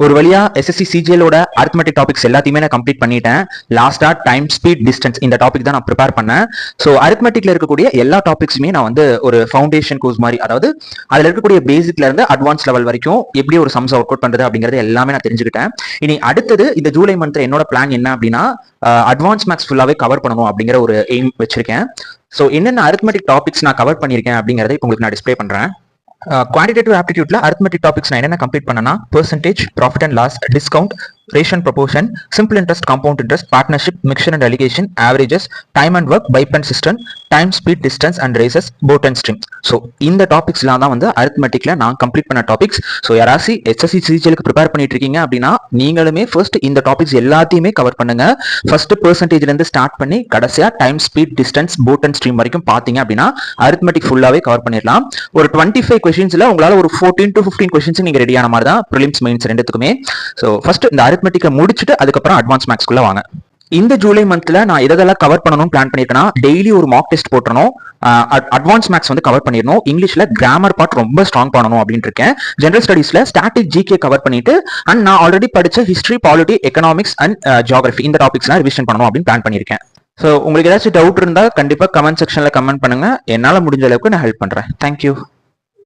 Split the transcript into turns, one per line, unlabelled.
ஒரு வழியா SSC சிஜிஎலோட arithmetic topics எல்லாத்தையுமே நான் கம்ப்ளீட் பண்ணிட்டேன். லாஸ்டா டைம், ஸ்பீட், டிஸ்டன்ஸ் இந்த டாபிக் தான் நான் ப்ரிப்பேர் பண்ணேன். ஸோ அரித்மெட்டிக்ல இருக்கக்கூடிய எல்லா டாபிக்ஸுமே நான் வந்து ஒரு ஃபவுண்டேஷன் கோர்ஸ் மாதிரி, அதாவது அதுல இருக்கக்கூடிய பேசிக்ல இருந்து அட்வான்ஸ் லெவல் வரைக்கும் எப்படி ஒரு சம்ஸ் ஒர்க் அவுட் பண்றது அப்படிங்கறது எல்லாமே நான் தெரிஞ்சுக்கிட்டேன். இனி அடுத்தது இந்த ஜூலை மந்த்ல என்னோட பிளான் என்ன அப்படின்னா, அட்வான்ஸ் மேக்ஸ் ஃபுல்லாவே கவர் பண்ணணும் அப்படிங்கிற ஒரு எய்ம் வச்சிருக்கேன். ஸோ என்னென்ன அரித்மெட்டிக் டாபிக்ஸ் நான் கவர் பண்ணியிருக்கேன் அப்படிங்கறத உங்களுக்கு நான் டிஸ்பிளே பண்றேன். குவான்டிடேட்டிவ் ஆப்டிடியூட்ல அரித்மெட்டிக் டாபிக்ஸ் நான் என்னென்ன கம்ப்ளீட் பண்ணனா, percentage, profit and loss, discount, ரேஷன் proportion, simple interest, compound interest, partnership, mixture and alligation, averages, time and work, pipe and cistern, time, speed, distance and races, boat and stream. So இந்த டாபிக்ஸ்லாம் தான் வந்து அரித்மெட்டிக்ல நான் complete பண்ண topics. So யாராவது SSC சிஜிஎலுக்கு ப்ரிப்பேர் பண்ணிட்டு இருக்கீங்க அப்படின்னா நீங்களுமே ஃபர்ஸ்ட் இந்த டாபிக்ஸ் எல்லாத்தையுமே கவர் பண்ணுங்க. ஃபர்ஸ்ட் பெர்சன்டேஜ்ல இருந்து ஸ்டார்ட் பண்ணி கடைசியா time, speed, distance, boat and stream வரைக்கும் பாத்தீங்க அப்படின்னா அரித்மெட்டிக் ஃபுல்லாவே கவர் பண்ணிடலாம். ஒரு 25 கொஸ்டின்ஸ்ல உங்களால ஒரு 14 to 15 கொஸ்டின்ஸ் நீங்க ரெடியான மாதிரி தான் ப்ரிலிம்ஸ் மெயின்ஸ் ரெண்டுத்துக்குமே. ஸோ ஃபர்ஸ்ட் இந்த அரித்மெட்டிக்கை முடிச்சுட்டு அதுக்கப்புறம் அட்வான்ஸ் மேக்ஸ்க்குள்ள வாங்க. இந்த ஜூலை மந்த்ல நான் எதெல்லாம் கவர் பண்ணணும் பிளான் பண்ணிருக்கேன்னா, டெய்லி ஒரு மார்க் டெஸ்ட் போட்டணும், அட்வான்ஸ் மேக்ஸ் வந்து கவர் பண்ணிடணும், இங்கிலீஷ்ல கிராமர் பார்ட் ரொம்ப ஸ்ட்ராங் பண்ணணும் அப்படின்னு இருக்கேன், ஜெனரல் ஸ்டடீஸ்ல ஸ்டாட்டிக் ஜிகே கவர் பண்ணிட்டு அண்ட் நான் ஆல்ரெடி படிச்ச history, polity, economics and geography இந்த டாபிக்ஸ்லாம் ரிவிஷன் பண்ணணும் அப்படின்னு பிளான் பண்ணியிருக்கேன். ஸோ உங்களுக்கு ஏதாச்சும் டவுட் இருந்தால் கண்டிப்பாக கமெண்ட் செக்ஷன்ல கமெண்ட் பண்ணுங்க, என்னால் முடிஞ்ச அளவுக்கு நான் ஹெல்ப் பண்றேன். தேங்க்யூ.